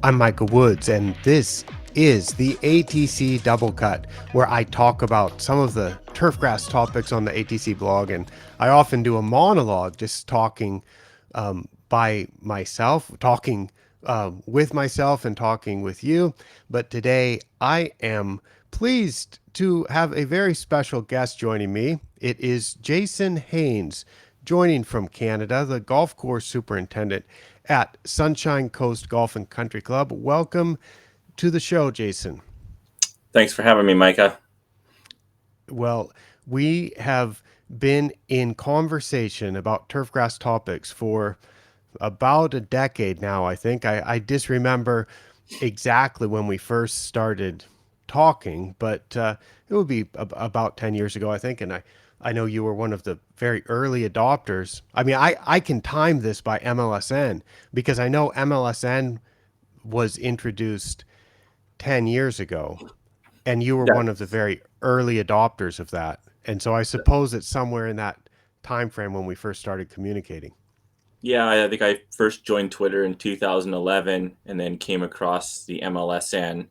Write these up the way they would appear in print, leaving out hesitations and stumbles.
I'm Michael Woods, and this is the ATC Double Cut, where I talk about some of the turfgrass topics on the ATC blog, and I often do a monologue just talking by myself, talking with myself, and talking with you. But today I am pleased to have a very special guest joining me. It is Jason Haines, joining from Canada, the golf course superintendent at Sunshine Coast Golf and Country Club. Welcome to the show, Jason. Thanks for having me, Micah. Well, we have been in conversation about turfgrass topics for about a decade now, I think. I disremember exactly when we first started talking, but it would be about 10 years ago, I think. And I know you were one of the very early adopters. I mean, I can time this by MLSN because I know MLSN was introduced 10 years ago, and you were Yeah, one of the very early adopters of that. And so I suppose it's somewhere in that time frame when we first started communicating. yeah. I think I first joined Twitter in 2011, and then came across the MLSN,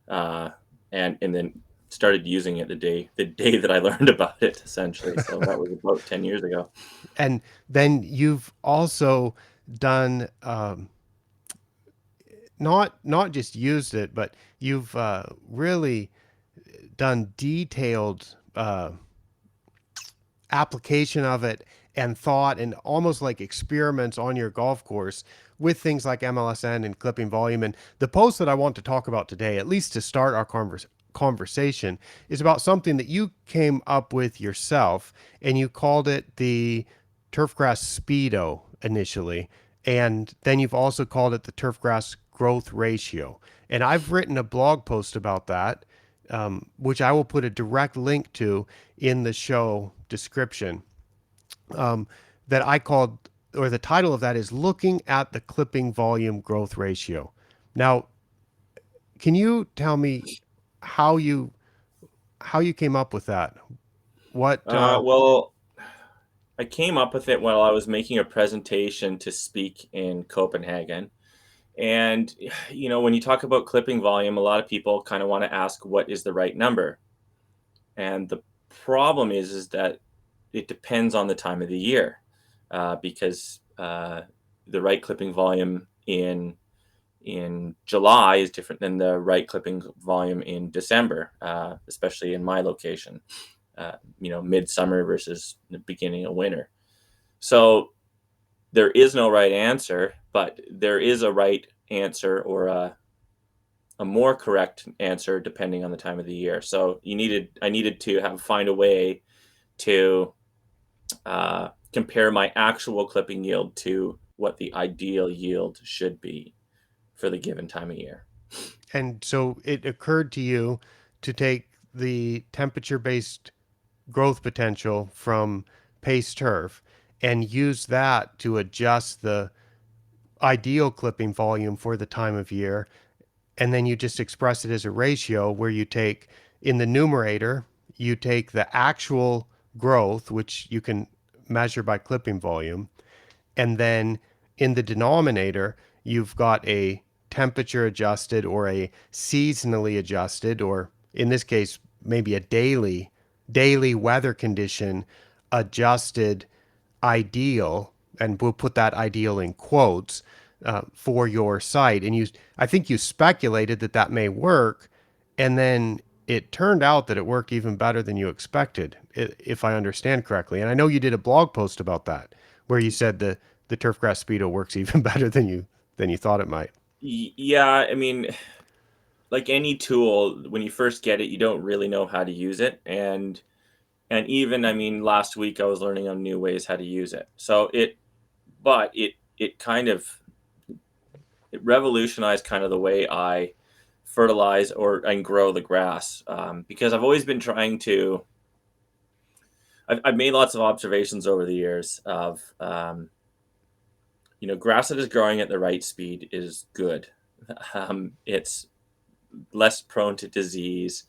uh, and then started using it the day that I learned about it, essentially. So that was about 10 years ago. And then you've also done not just used it, but you've really done detailed application of it and thought and almost like experiments on your golf course with things like MLSN and clipping volume. And the post that I want to talk about today, at least to start our conversation, is about something that you came up with yourself, and you called it the turfgrass speedo initially, and then you've also called it the turfgrass growth ratio. And I've written a blog post about that, which I will put a direct link to in the show description, that I called, or the title of that is Looking at the Clipping Volume Growth Ratio. Now, can you tell me how you how you came up with that? What Well, I came up with it while I was making a presentation to speak in Copenhagen. And, when you talk about clipping volume, a lot of people kind of want to ask what is the right number. And the problem is that it depends on the time of the year, because the right clipping volume in July is different than the right clipping volume in December, especially in my location. Midsummer versus the beginning of winter. So there is no right answer, but there is a right answer, or a more correct answer, depending on the time of the year. So I needed to find a way to compare my actual clipping yield to what the ideal yield should be for the given time of year. and so it occurred to you to take the temperature based growth potential from pace turf and use that to adjust the ideal clipping volume for the time of year, and then you just express it as a ratio where you take, in the numerator, you take the actual growth, which you can measure by clipping volume, and then in the denominator you've got a temperature adjusted or a seasonally adjusted, or in this case maybe a daily weather condition adjusted ideal, and we'll put that ideal in quotes, for your site. And I think you speculated that that may work, and then it turned out that it worked even better than you expected, if I understand correctly. And I know you did a blog post about that where you said the turfgrass speedo works even better than you thought it might. Yeah, I mean, like any tool, when you first get it, you don't really know how to use it, and even, I mean, last week I was learning on new ways how to use it. But it kind of it revolutionized kind of the way I fertilize and grow the grass, because I've always been trying to. I've made lots of observations over the years of, grass that is growing at the right speed is good. It's less prone to disease.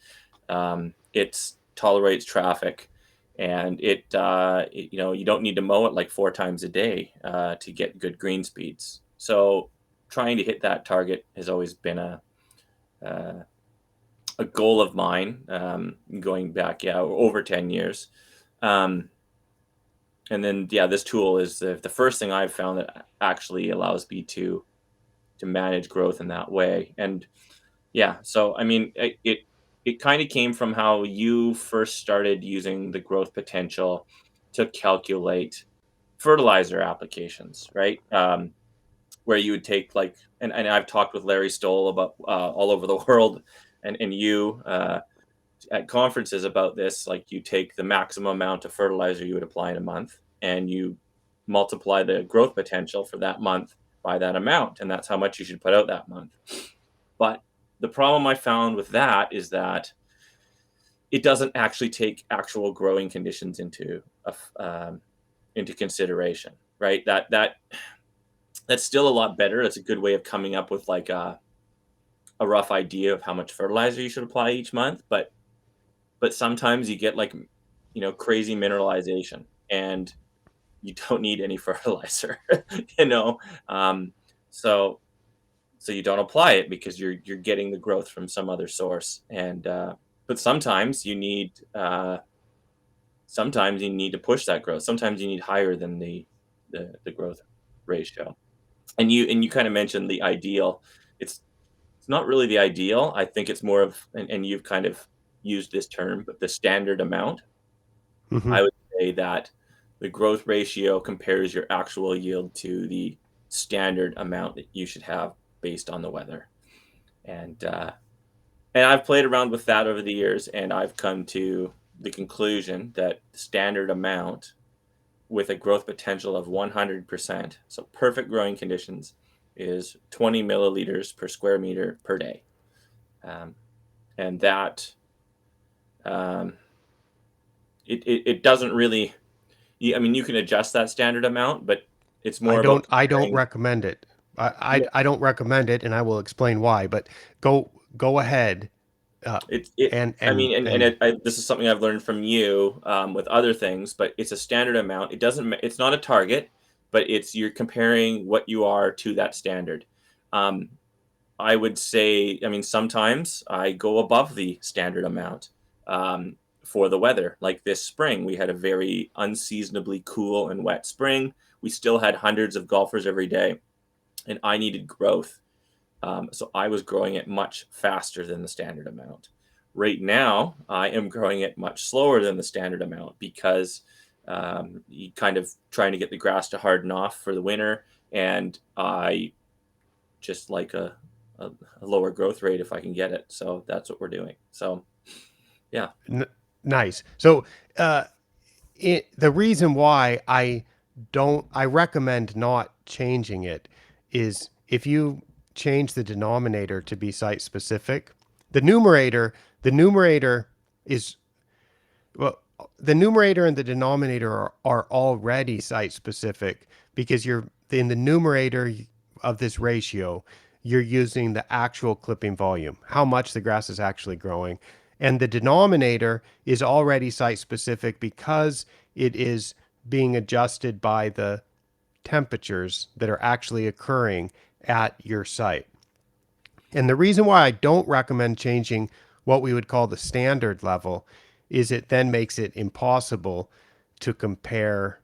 It tolerates traffic, and you don't need to mow it like 4 times a day to get good green speeds. So trying to hit that target has always been uh, a goal of mine, going back, yeah, over 10 years. Um, and then, yeah, this tool is the first thing I've found that actually allows me to manage growth in that way. And yeah, so I mean, it kind of came from how you first started using the growth potential to calculate fertilizer applications, right? Where you would take like, and I've talked with Larry Stoll about all over the world, and you at conferences about this. Like, you take the maximum amount of fertilizer you would apply in a month, and you multiply the growth potential for that month by that amount, and that's how much you should put out that month. But the problem I found with that is that it doesn't actually take actual growing conditions into consideration, right? That's still a lot better. It's a good way of coming up with like a rough idea of how much fertilizer you should apply each month. But sometimes you get like, crazy mineralization, and you don't need any fertilizer, you know. Um, so so you don't apply it because you're getting the growth from some other source. And but sometimes you need to push that growth. Sometimes you need higher than the growth ratio. And you kind of mentioned the ideal. It's not really the ideal. I think it's more of, and you've kind of used this term, but the standard amount. Hmm. I would say that the growth ratio compares your actual yield to the standard amount that you should have based on the weather. And I've played around with that over the years, and I've come to the conclusion that the standard amount with a growth potential of 100%, so perfect growing conditions, is 20 milliliters per square meter per day. Um, and that um, it doesn't really, I mean, you can adjust that standard amount, but it's I more about don't I don't comparing. recommend it. I, Yeah, I don't recommend it, and I will explain why. But go ahead, uh, and I mean, and this is something I've learned from you, with other things, but it's a standard amount. It's not a target, but you're comparing what you are to that standard. Um, I would say, I mean, sometimes I go above the standard amount, for the weather. Like this spring, we had a very unseasonably cool and wet spring. We still had hundreds of golfers every day, and I needed growth. So I was growing it much faster than the standard amount. Right now, I am growing it much slower than the standard amount because you kind of trying to get the grass to harden off for the winter, and I just like a lower growth rate if I can get it. So that's what we're doing. So yeah, n- nice. So uh, the reason why I recommend not changing it is if you change the denominator to be site specific, the numerator the numerator is well, the numerator and the denominator are already site specific because you're in the numerator of this ratio, you're using the actual clipping volume, how much the grass is actually growing. And the denominator is already site specific because it is being adjusted by the temperatures that are actually occurring at your site. And the reason why I don't recommend changing what we would call the standard level is it then makes it impossible to compare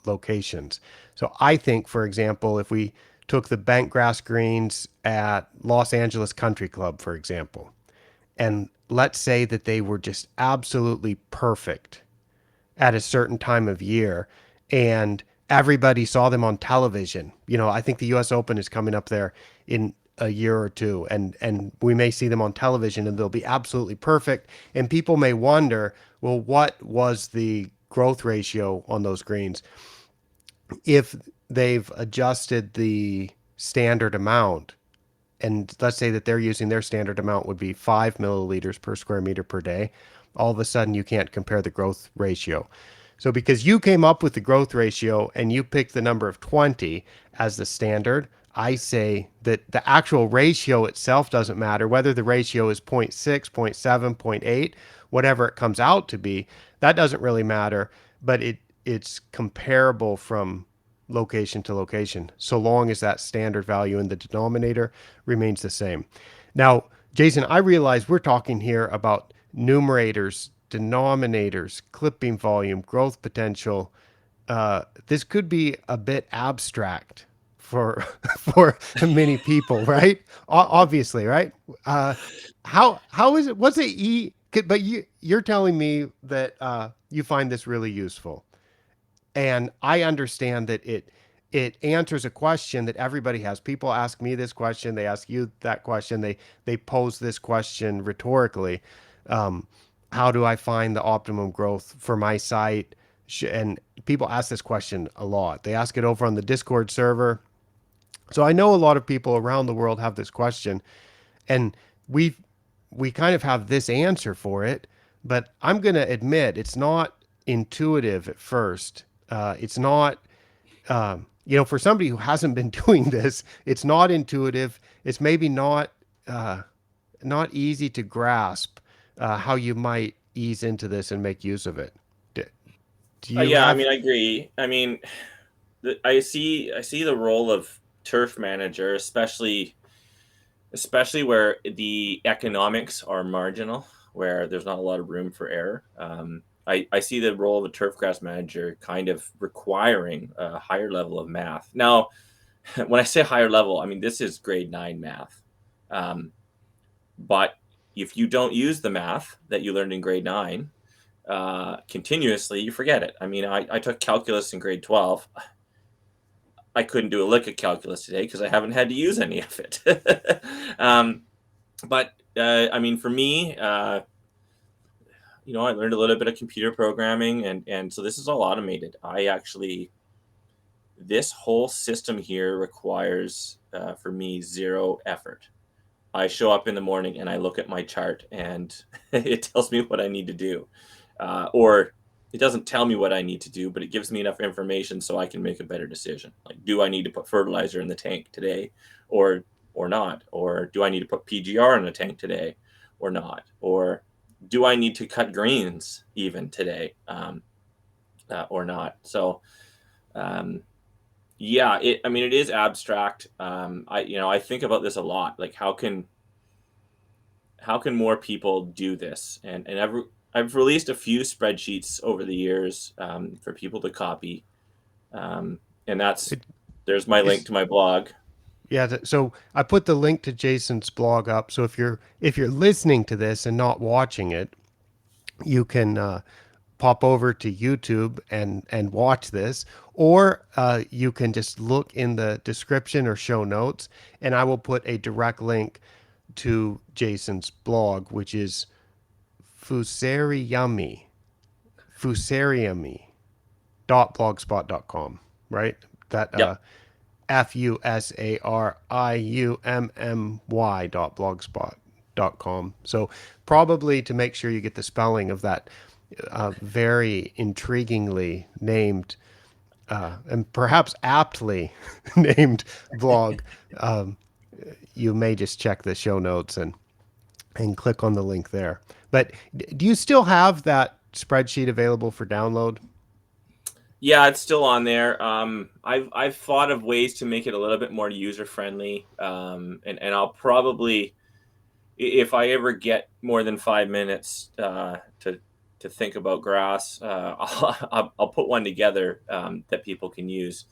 locations. So I think, for example, if we took the bent grass greens at Los Angeles Country Club, for example, and let's say that they were just absolutely perfect at a certain time of year and everybody saw them on television. You know, I think the US Open is coming up there in a year or two and we may see them on television and they'll be absolutely perfect and people may wonder, well, what was the growth ratio on those greens if they've adjusted the standard amount, and let's say that they're using their standard amount would be 5 milliliters per square meter per day, all of a sudden you can't compare the growth ratio. So because you came up with the growth ratio and you picked the number of 20 as the standard, I say that the actual ratio itself doesn't matter. Whether the ratio is zero point 0.6, zero point 0.7, zero point 0.8, whatever it comes out to be, that doesn't really matter, but it's comparable from location to location, so long as that standard value in the denominator remains the same. Now, Jason, I realize we're talking here about numerators, denominators, clipping volume, growth potential. This could be a bit abstract for for many people, right? Obviously, right? Uh, how is it? What's it? But you're telling me that you find this really useful, and I understand that it answers a question that everybody has. People ask me this question, they ask you that question, they pose this question rhetorically. Um, how do I find the optimum growth for my site? And people ask this question a lot. They ask it over on the Discord server. So I know a lot of people around the world have this question, and we we kind of have this answer for it, but I'm going to admit it's not intuitive at first. It's not, for somebody who hasn't been doing this, it's not intuitive. It's maybe not easy to grasp how you might ease into this and make use of it. Do, do you Yeah, I have? mean, I agree. I mean, I see the role of turf manager, especially where the economics are marginal, where there's not a lot of room for error. I see the role of a turfgrass manager kind of requiring a higher level of math. Now, when I say higher level, I mean this is grade 9 math. Um, but if you don't use the math that you learned in grade 9 continuously, you forget it. I mean, I took calculus in grade 12. I couldn't do a lick of calculus today because I haven't had to use any of it. um, but I mean, for me, I learned a little bit of computer programming, and so this is all automated. This whole system here requires for me zero effort. I show up in the morning and I look at my chart, and it tells me what I need to do, or it doesn't tell me what I need to do, but it gives me enough information so I can make a better decision. Like, do I need to put fertilizer in the tank today, or not? Or do I need to put PGR in the tank today, or not? Or do I need to cut greens even today, or not? So, um, yeah, I mean, it is abstract. I think about this a lot. Like, how can more people do this? And I've released a few spreadsheets over the years for people to copy, and It, there's my link is to my blog. Yeah, so I put the link to Jason's blog up. So if you're listening to this and not watching it, you can pop over to YouTube and watch this, or you can just look in the description or show notes, and I will put a direct link to Jason's blog, which is Fusariumi, Fusariumi.blogspot.com, right? That Yep. FUSARIUMMY.blogspot.com. So probably to make sure you get the spelling of that very intriguingly named and perhaps aptly named blog, um, you may just check the show notes and click on the link there. But do you still have that spreadsheet available for download? Yeah, it's still on there. I've thought of ways to make it a little bit more user friendly, and I'll probably, if I ever get more than 5 minutes to think about grass, I'll put one together that people can use,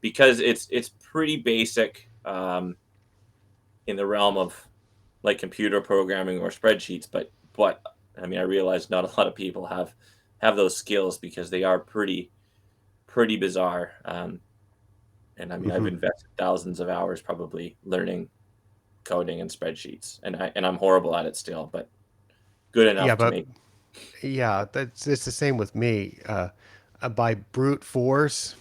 because it's pretty basic in the realm of like computer programming or spreadsheets. But I mean, I realize not a lot of people have those skills because they are pretty bizarre. And I mean, I've Hmm. invested thousands of hours probably learning coding and spreadsheets, and I'm horrible at it still, but good Yeah, enough to but make. yeah, that's it's the same with me. By brute force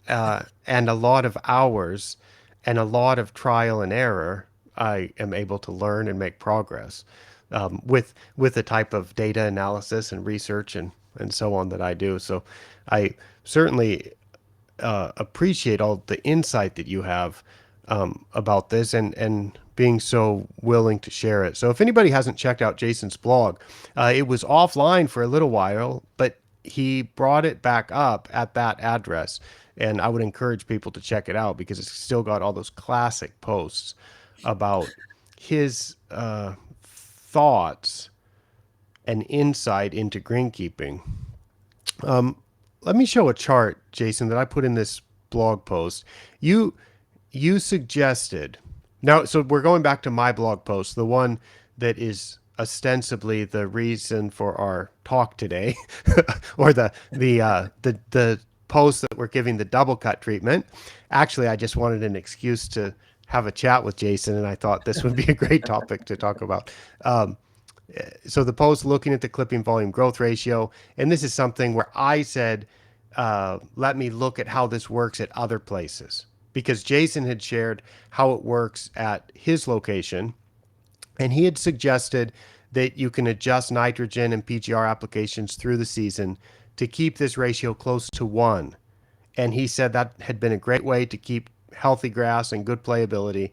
and a lot of hours and a lot of trial and error, I am able to learn and make progress with the type of data analysis and research and so on that I do. So I certainly appreciate all the insight that you have about this and being so willing to share it. So if anybody hasn't checked out Jason's blog, it was offline for a little while, but he brought it back up at that address. And I would encourage people to check it out because it's still got all those classic posts about his thoughts and insight into greenkeeping. Let me show a chart, Jason, that I put in this blog post. You you suggested now, so we're going back to my blog post, the one that is ostensibly the reason for our talk today, or the post that we're giving the double cut treatment. Actually, I just wanted an excuse to have a chat with Jason, and I thought this would be a great topic to talk about. So the post looking at the clipping volume growth ratio, and this is something where I said, let me look at how this works at other places, because Jason had shared how it works at his location, and he had suggested that you can adjust nitrogen and PGR applications through the season to keep this ratio close to 1. And he said that had been a great way to keep healthy grass and good playability.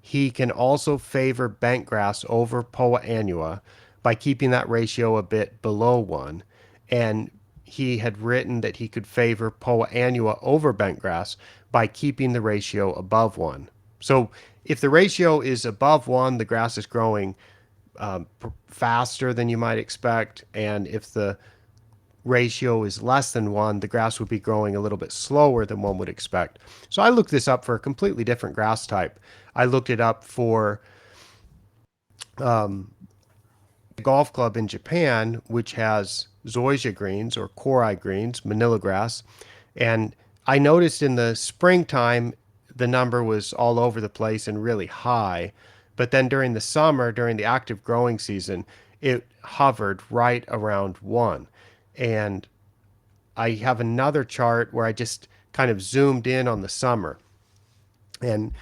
He can also favor bent grass over Poa annua by keeping that ratio a bit below 1. And he had written that he could favor Poa annua over bent grass by keeping the ratio above 1. So if the ratio is above 1, the grass is growing faster than you might expect. And if the ratio is less than 1, the grass would be growing a little bit slower than one would expect. So I looked this up for a completely different grass type. I looked it up for a golf club in Japan, which has zoysia greens or kori greens, manila grass. And I noticed in the springtime, the number was all over the place and really high. But then during the summer, during the active growing season, it hovered right around 1. And I have another chart where I just kind of zoomed in on the summer. And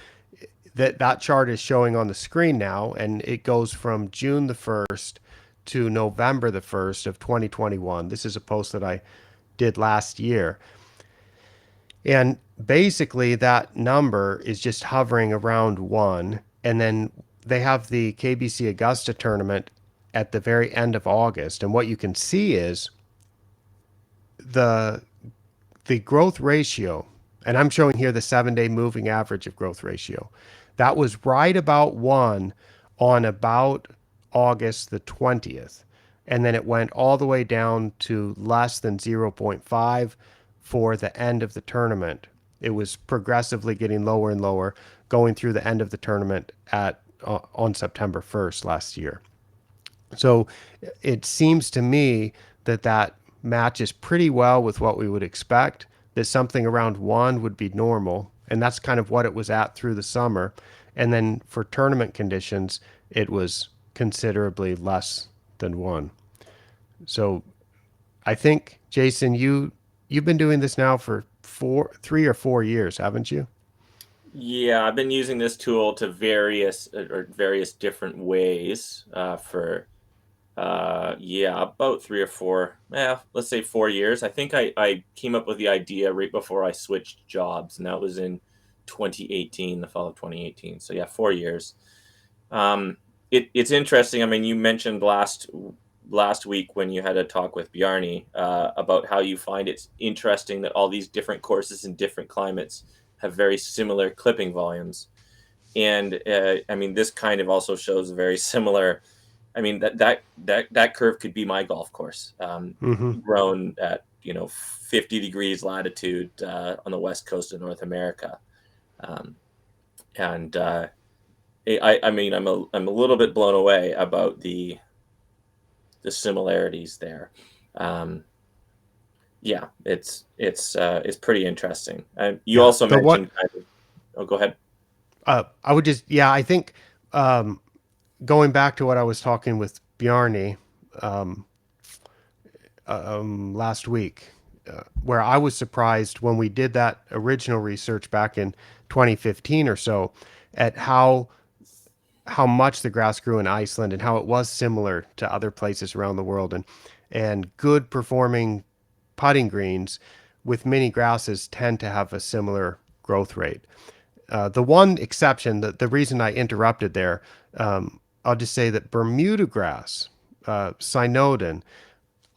that chart is showing on the screen now, and it goes from June the 1st to November the 1st of 2021. This is a post that I did last year. And basically that number is just hovering around 1. And then they have the KBC Augusta tournament at the very end of August. And what you can see is the the growth ratio, and I'm showing here the 7-day moving average of growth ratio, that was right about 1 on about August the 20th. And then it went all the way down to less than zero point 0.5 for the end of the tournament. It was progressively getting lower and lower going through the end of the tournament at on September 1st last year. So it seems to me that that matches pretty well with what we would expect, that something around 1 would be normal. And that's kind of what it was at through the summer. And then for tournament conditions, it was considerably less than 1. So I think, Jason, you've been doing this now for 3 or 4 years, haven't you? Yeah, I've been using this tool to various different ways for yeah, about 3 or 4, yeah, let's say 4 years. I think I came up with the idea right before I switched jobs, and that was in 2018, the fall of 2018. So yeah, 4 years. It's interesting. I mean, you mentioned last week when you had a talk with Bjarni about how you find it's interesting that all these different courses in different climates have very similar clipping volumes. And I mean, this kind of also shows a very similar. I mean, that curve could be my golf course, Mm-hmm. grown at 50 degrees latitude on the west coast of North America, um, and I mean, I'm a little bit blown away about the similarities there. Um, yeah, it's pretty interesting. You Yeah. also The what mentioned kind of. Oh, go ahead. I would just, yeah, I think um, going back to what I was talking with Bjarni last week, where I was surprised when we did that original research back in 2015 or so at how much the grass grew in Iceland and how it was similar to other places around the world, and good performing putting greens with many grasses tend to have a similar growth rate. The one exception, the reason I interrupted there, I'll just say that Bermuda grass, Synodon,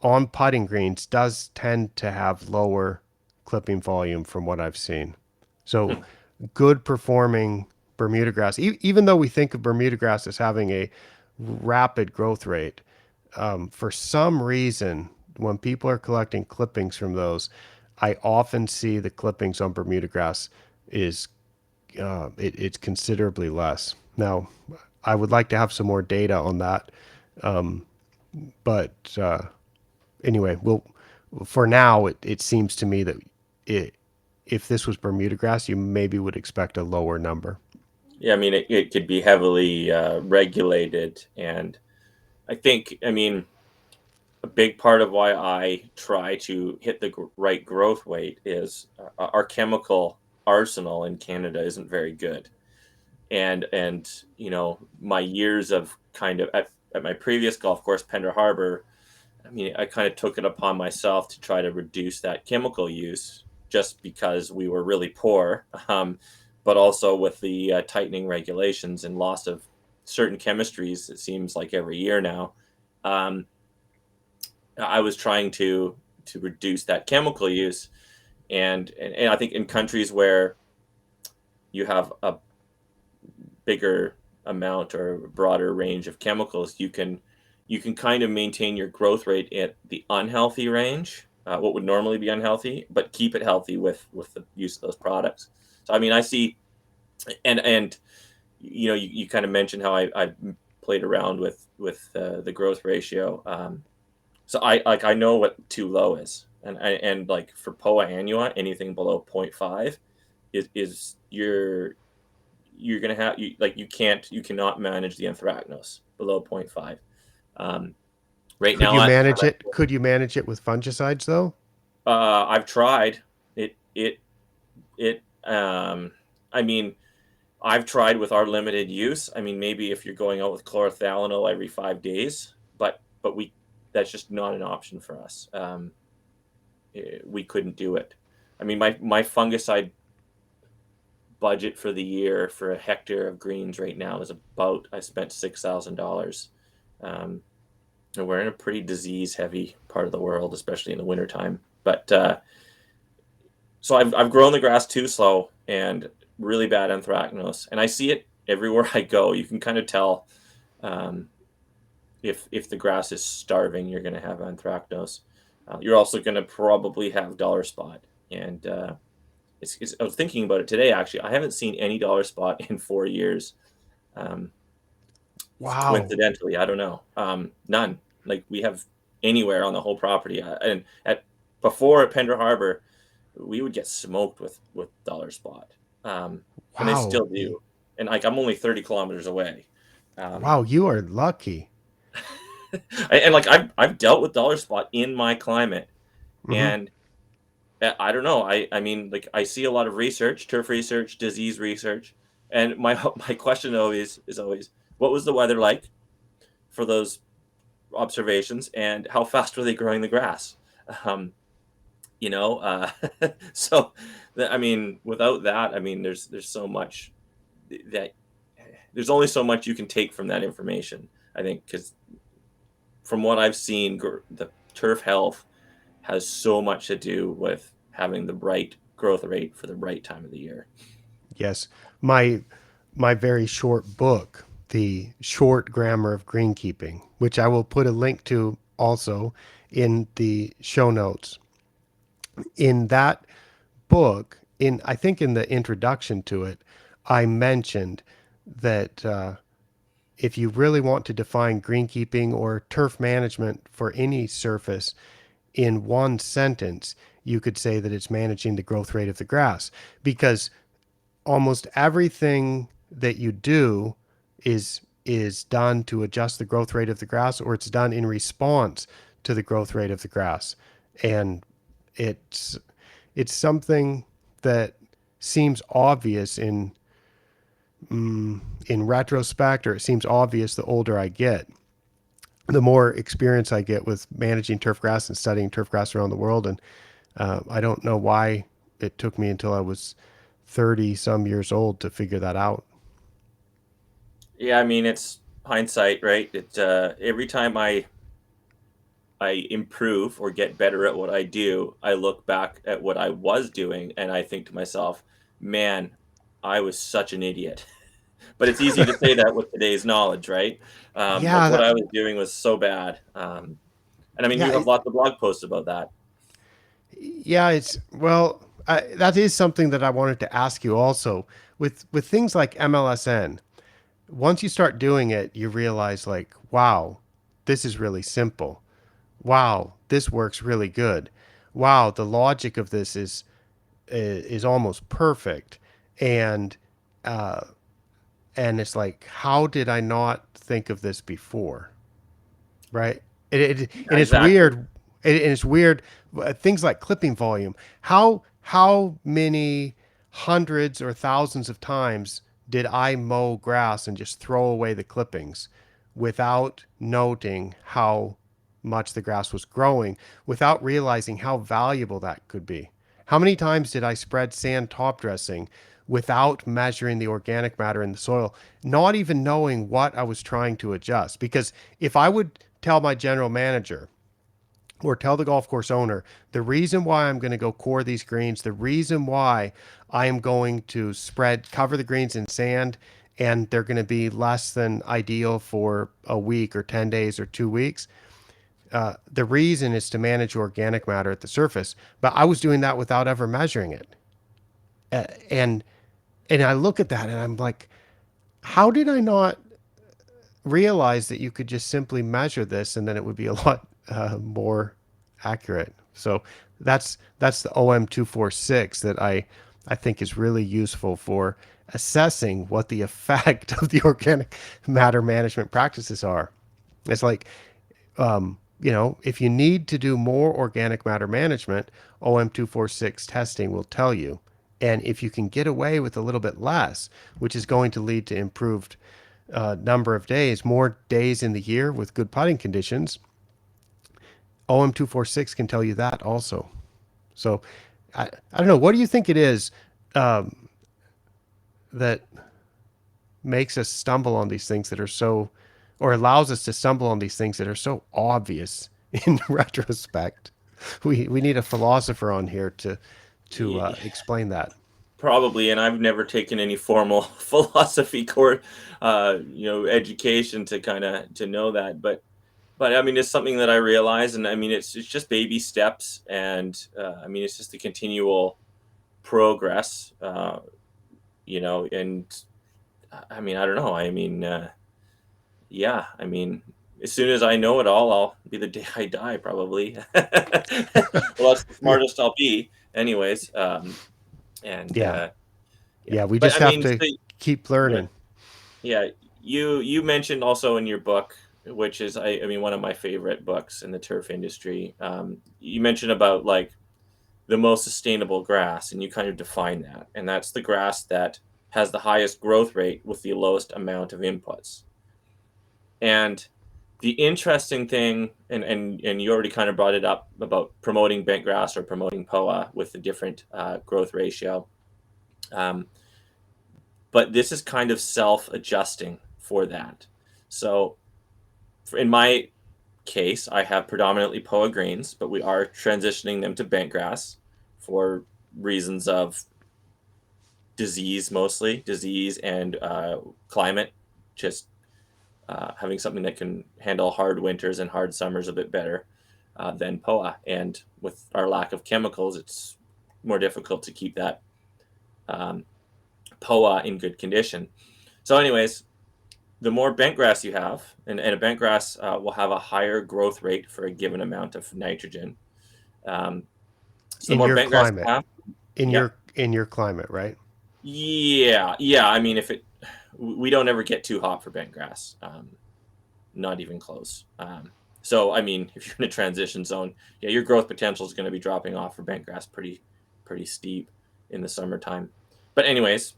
on putting greens does tend to have lower clipping volume from what I've seen. So Hmm. good performing Bermuda grass, even though we think of Bermuda grass as having a rapid growth rate, for some reason, when people are collecting clippings from those, I often see the clippings on Bermuda grass is it's considerably less. Now, I would like to have some more data on that, but anyway, we'll for now it seems to me that it if this was Bermuda grass, you maybe would expect a lower number. Yeah, I mean, it could be heavily regulated. And I mean, a big part of why I try to hit the right growth weight is our chemical arsenal in Canada isn't very good. And my years of kind of at my previous golf course, Pender Harbor, I mean, I kind of took it upon myself to try to reduce that chemical use just because we were really poor, but also with the tightening regulations and loss of certain chemistries, it seems like every year now. Um, I was trying to reduce that chemical use, and I think in countries where you have a bigger amount or broader range of chemicals, you can kind of maintain your growth rate at the unhealthy range, what would normally be unhealthy, but keep it healthy with the use of those products. So I mean, I see, and you kind of mentioned how I played around with the growth ratio. So I know what too low is, and like for Poa annua, anything below zero point 0.5 is you're gonna have you cannot manage the anthracnose below zero point 0.5. Um, right Could now, you manage it? Could you manage it with fungicides though? I've tried it. It. I mean, I've tried with our limited use. I mean, maybe if you're going out with chlorothalonil every 5 days, but we that's just not an option for us. We couldn't do it. I mean, my fungicide budget for the year for a hectare of greens right now is about I spent $6,000. Um, and we're in a pretty disease heavy part of the world, especially in the wintertime. But so I've grown the grass too slow and really bad anthracnose, and I see it everywhere I go. You can kind of tell um, if the grass is starving, you're going to have anthracnose. You're also going to probably have dollar spot, and I was thinking about it today. Actually, I haven't seen any dollar spot in 4 years. Um, Wow. Coincidentally, I don't know. None. Like we have anywhere on the whole property. And at before at Pender Harbor, we would get smoked with dollar spot, and I Wow. still do. And like I'm only 30 kilometers away. Um, Wow, you are lucky. and like I've dealt with dollar spot in my climate, Hmm. and I don't know. I mean, like I see a lot of research, turf research, disease research, and my my question always is always, what was the weather like for those observations, and how fast were they growing the grass? Um, you know, so I mean, without that, I mean, there's so much that there's only so much you can take from that information. I think because from what I've seen, the turf health has so much to do with having the right growth rate for the right time of the year. Yes. My my very short book, The Short Grammar of Greenkeeping, which I will put a link to also in the show notes. In that book, in I think in the introduction to it, I mentioned that if you really want to define greenkeeping or turf management for any surface in one sentence, you could say that it's managing the growth rate of the grass because almost everything that you do is done to adjust the growth rate of the grass or it's done in response to the growth rate of the grass. And it's it's something that seems obvious in retrospect, or it seems obvious the older I get. The more experience I get with managing turf grass and studying turf grass around the world, and I don't know why it took me until I was 30 some years old to figure that out. Yeah, I mean, it's hindsight, right? Every time I improve or get better at what I do, I look back at what I was doing and I think to myself, man, I was such an idiot. But it's easy to say that with today's knowledge, right? Like Yeah, what I was doing was so bad. And I mean, yeah, you have lots of blog posts about that. yeah. It's well, that is something that I wanted to ask you also with things like MLSN. Once you start doing it, you realize like, wow, this is really simple. Wow, this works really good. Wow, the logic of this is almost perfect, and uh, and it's like, how did I not think of this before? Right? Yeah, And it's exactly. weird. And it's weird. Things like clipping volume. How many hundreds or thousands of times did I mow grass and just throw away the clippings without noting how much the grass was growing, without realizing how valuable that could be? How many times did I spread sand top dressing without measuring the organic matter in the soil, not even knowing what I was trying to adjust? Because if I would tell my general manager or tell the golf course owner the reason why I'm going to go core these greens, the reason why I am going to cover the greens in sand, and they're going to be less than ideal for a week or 10 days or 2 weeks. The reason is to manage organic matter at the surface. But I was doing that without ever measuring it. And I look at that and I'm like, how did I not realize that you could just simply measure this and then it would be a lot more accurate? So that's the OM246 that I think is really useful for assessing what the effect of the organic matter management practices are. It's like, if you need to do more organic matter management, OM246 testing will tell you. And if you can get away with a little bit less, which is going to lead to improved number of days, more days in the year with good putting conditions, OM246 can tell you that also. So I don't know. What do you think it is that makes us stumble on these things that are so, or allows us to stumble on these things that are so obvious in retrospect? We need a philosopher on here to Y- explain that. Probably, and I've never taken any formal philosophy course, education to kind of to know that. But I mean, it's something that I realize, and I mean, it's just baby steps, and I mean, it's just a continual progress, and I mean, I don't know. I mean, yeah, I mean, as soon as I know it all, I'll be the day I die, probably. Well, that's the Yeah, smartest I'll be, anyways. And yeah, yeah, yeah. We but just I have mean, to so, keep yeah, learning. yeah. You mentioned also in your book, which is I mean one of my favorite books in the turf industry. You mentioned about like the most sustainable grass, and you kind of define that, and that's the grass that has the highest growth rate with the lowest amount of inputs. And the interesting thing, and you already kind of brought it up about promoting bent grass or promoting POA with the different growth ratio. Um, but this is kind of self-adjusting for that. So in my case, I have predominantly POA greens, but we are transitioning them to bent grass for reasons of disease, mostly disease and climate. Just having something that can handle hard winters and hard summers a bit better than POA. And with our lack of chemicals, it's more difficult to keep that um, POA in good condition. So, anyways, the more bent grass you have, and a bent grass will have a higher growth rate for a given amount of nitrogen. Um, so, the In more your bent grass you climate, have, in yeah, your climate, right? yeah. I mean, if it, we don't ever get too hot for bent grass. Not even close. So, I mean, if you're in a transition zone, yeah, your growth potential is going to be dropping off for bent grass pretty steep in the summertime. But anyways,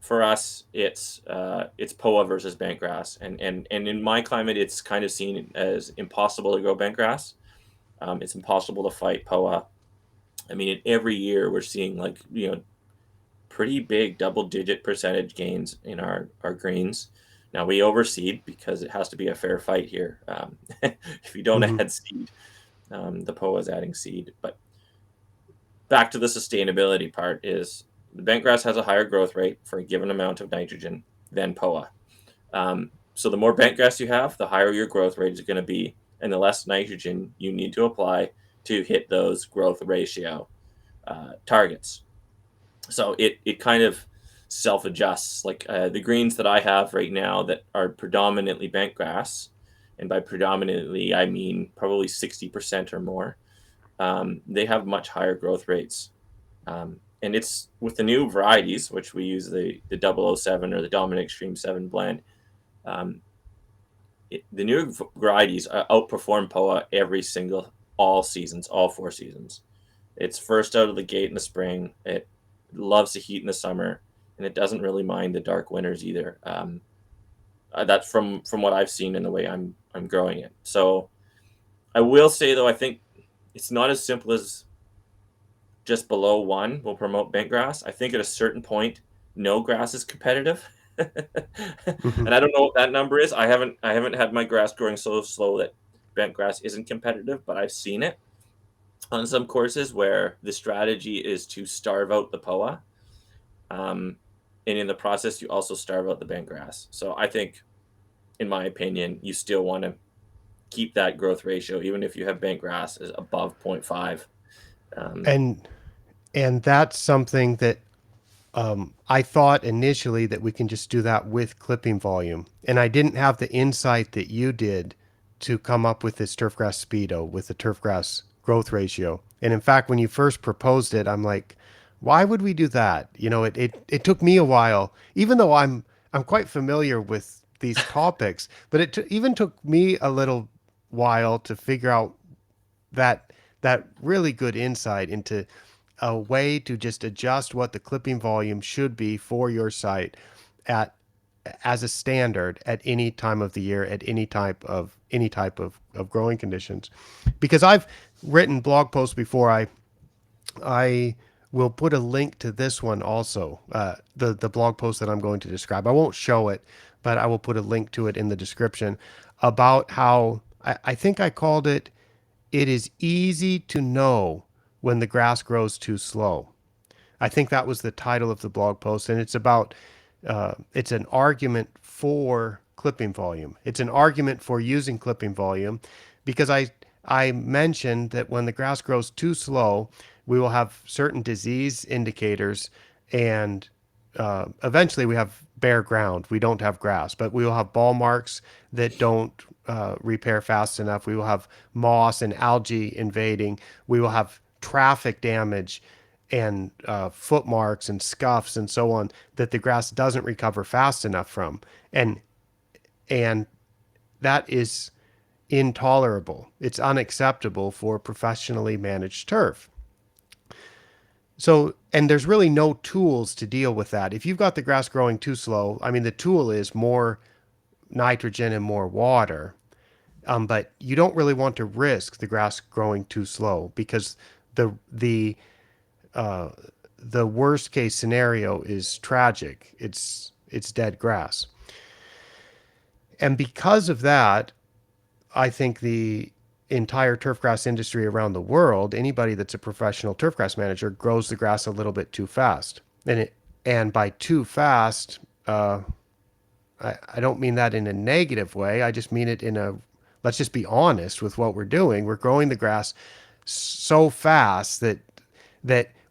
for us, it's POA versus bent grass, and in my climate, it's kind of seen as impossible to grow bent grass. It's impossible to fight POA. I mean, every year we're seeing like pretty big double digit percentage gains in our greens. Now we overseed because it has to be a fair fight here. If you don't Hmm. add seed, the POA is adding seed. But back to the sustainability part is the bentgrass has a higher growth rate for a given amount of nitrogen than POA. So the more bentgrass you have, the higher your growth rate is going to be, and the less nitrogen you need to apply to hit those growth ratio targets. So it kind of self adjusts. Like the greens that I have right now that are predominantly bentgrass, and by predominantly I mean probably 60% or more. They have much higher growth rates. And it's with the new varieties, which we use the 007 or the Dominant Extreme 7 blend. Um, the new varieties outperform POA all seasons, all 4 seasons. It's first out of the gate in the spring. It loves the heat in the summer, and it doesn't really mind the dark winters either. That's from what I've seen in the way I'm growing it. So I will say though, I think it's not as simple as just below 1 will promote bent grass. I think at a certain point, no grass is competitive. Hmm. And I don't know what that number is. I haven't had my grass growing so slow that bent grass isn't competitive, but I've seen it on some courses where the strategy is to starve out the POA. Um, and in the process, you also starve out the bent grass. So I think, in my opinion, you still want to keep that growth ratio, even if you have bent grass is above zero point 0.5. Um, And that's something that I thought initially that we can just do that with clipping volume. And I didn't have the insight that you did to come up with this turfgrass speedo with the turfgrass growth ratio. And in fact, when you first proposed it, I'm like, why would we do that? You know, it took me a while, even though I'm quite familiar with these topics, but even took me a little while to figure out that really good insight into a way to just adjust what the clipping volume should be for your site at as a standard at any time of the year at any type of growing conditions. Because I've written blog posts before. I will put a link to this one also, the blog post that I'm going to describe. I won't show it, but I will put a link to it in the description about how I think I called it, it is easy to know when the grass grows too slow. I think that was the title of the blog post, and it's an argument for clipping volume. It's an argument for using clipping volume because I mentioned that when the grass grows too slow, we will have certain disease indicators, and eventually we have bare ground. We don't have grass, but we will have ball marks that don't repair fast enough. We will have moss and algae invading. We will have traffic damage and foot marks and scuffs and so on that the grass doesn't recover fast enough from, and and that is intolerable. It's unacceptable for professionally managed turf. So, and there's really no tools to deal with that. If you've got the grass growing too slow, I mean, the tool is more nitrogen and more water. But you don't really want to risk the grass growing too slow because the the uh, the worst case scenario is tragic. It's dead grass. And because of that, I think the entire turfgrass industry around the world, anybody that's a professional turfgrass manager, grows the grass a little bit too fast. And by too fast, I don't mean that in a negative way. I just mean it in a, let's just be honest with what we're doing. We're growing the grass so fast that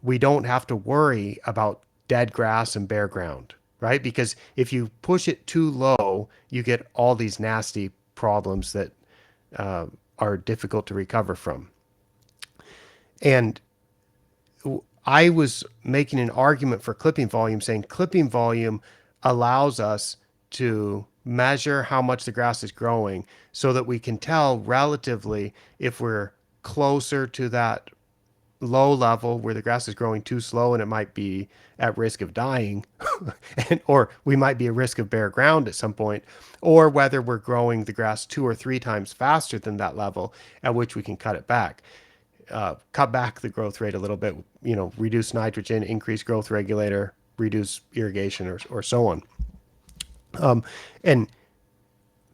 we don't have to worry about dead grass and bare ground, right? Because if you push it too low, you get all these nasty problems that uh, are difficult to recover from. And I was making an argument for clipping volume, saying clipping volume allows us to measure how much the grass is growing so that we can tell relatively if we're closer to that low level where the grass is growing too slow and it might be at risk of dying or we might be at risk of bare ground at some point, or whether we're growing the grass 2 or 3 times faster than that level at which we can cut it back, cut back the growth rate a little bit, reduce nitrogen, increase growth regulator, reduce irrigation, or so on. And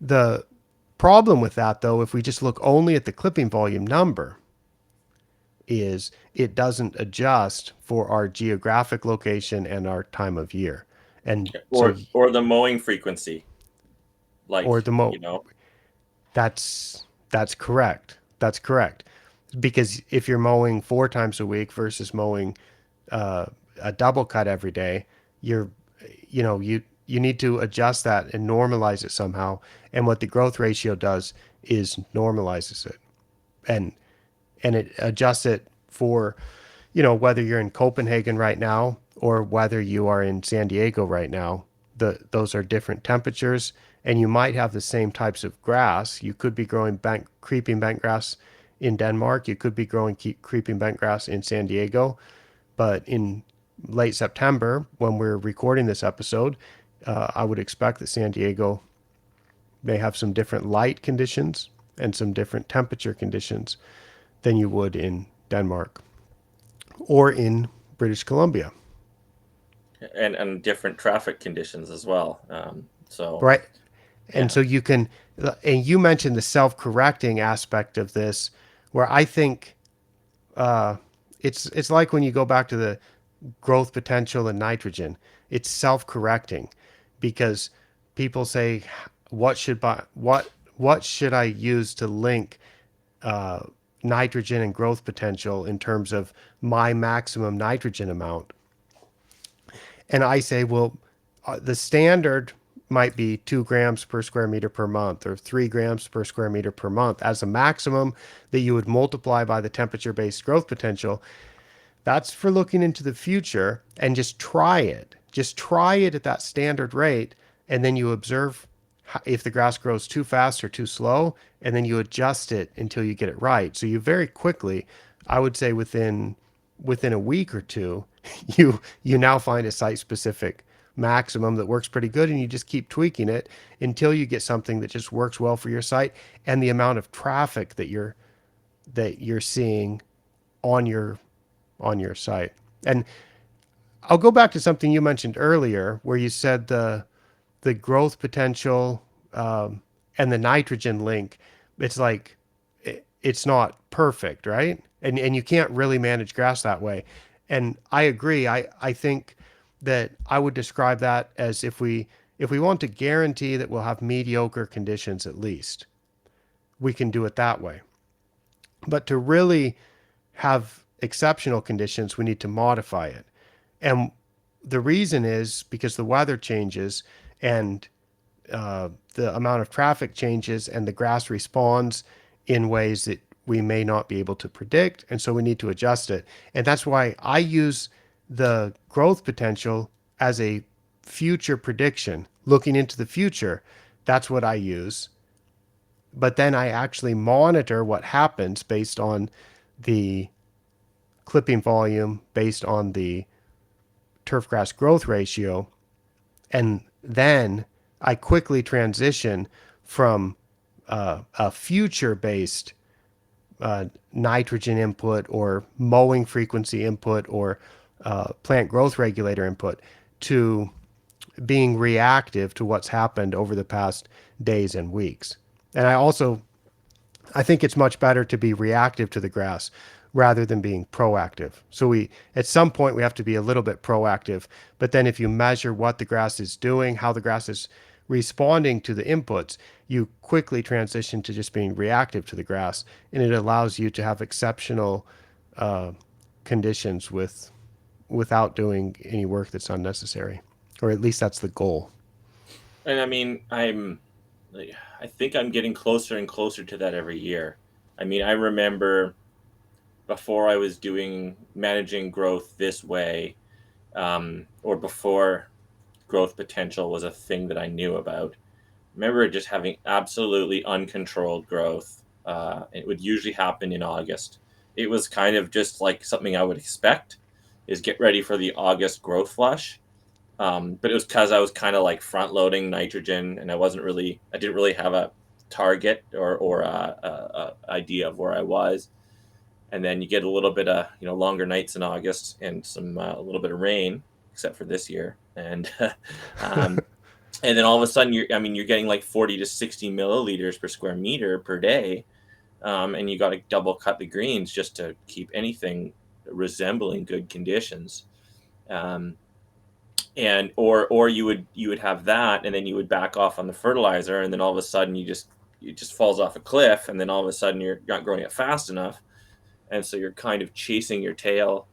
the problem with that, though, if we just look only at the clipping volume number, is it doesn't adjust for our geographic location and our time of year. And so, Or the mowing frequency, or like, the that's correct. That's correct. Because if you're mowing 4 times a week versus mowing uh, a double cut every day, you're, you need to adjust that and normalize it somehow. And what the growth ratio does is normalizes it, and it adjusts it for, whether you're in Copenhagen right now or whether you are in San Diego right now. Those are different temperatures, and you might have the same types of grass. You could be growing creeping bent grass in Denmark. You could be growing creeping bent grass in San Diego. But in late September, when we're recording this episode, I would expect that San Diego may have some different light conditions and some different temperature conditions than you would in Denmark or in British Columbia. and different traffic conditions as well. So Right. And yeah. so you can, and you mentioned the self correcting aspect of this, where I think it's like when you go back to the growth potential and nitrogen, it's self correcting because people say, what should I use to link uh, nitrogen and growth potential in terms of my maximum nitrogen amount? And I say, well, the standard might be 2 grams per square meter per month or 3 grams per square meter per month as a maximum that you would multiply by the temperature based growth potential. That's for looking into the future, and just try it. Just try it at that standard rate, and then you observe if the grass grows too fast or too slow, and then you adjust it until you get it right. So you very quickly, I would say within a week or two, you now find a site specific maximum that works pretty good, and you just keep tweaking it until you get something that just works well for your site and the amount of traffic that you're seeing on your site. And I'll go back to something you mentioned earlier, where you said the growth potential and the nitrogen link. It's like it's not perfect, right? And you can't really manage grass that way. And I agree. I think that I would describe that as if we want to guarantee that we'll have mediocre conditions at least, we can do it that way. But to really have exceptional conditions, we need to modify it. And the reason is because the weather changes and the amount of traffic changes and the grass responds in ways that we may not be able to predict. And so we need to adjust it. And that's why I use the growth potential as a future prediction, looking into the future. That's what I use. But then I actually monitor what happens based on the clipping volume, based on the turfgrass growth ratio. And then I quickly transition from a future based nitrogen input or mowing frequency input or plant growth regulator input to being reactive to what's happened over the past days and weeks. And I think it's much better to be reactive to the grass rather than being proactive. So at some point we have to be a little bit proactive, but then if you measure what the grass is doing, how the grass is responding to the inputs, you quickly transition to just being reactive to the grass, and it allows you to have exceptional uh, conditions without doing any work that's unnecessary, or at least that's the goal. And I mean, I think I'm getting closer and closer to that every year. I mean, I remember before I was doing managing growth this way, or before growth potential was a thing that I knew about. I remember just having absolutely uncontrolled growth. It would usually happen in August. It was kind of just like something I would expect, is get ready for the August growth flush. But it was because I was kind of like front loading nitrogen, and I didn't really have a target or a idea of where I was. And then you get a little bit of longer nights in August and some a little bit of rain, except for this year. And um, And then all of a sudden you're getting like 40 to 60 milliliters per square meter per day. And you got to double cut the greens just to keep anything resembling good conditions. Um, and or you would have that, and then you would back off on the fertilizer, and then all of a sudden it just falls off a cliff, and then all of a sudden you're not growing it fast enough, and so you're kind of chasing your tail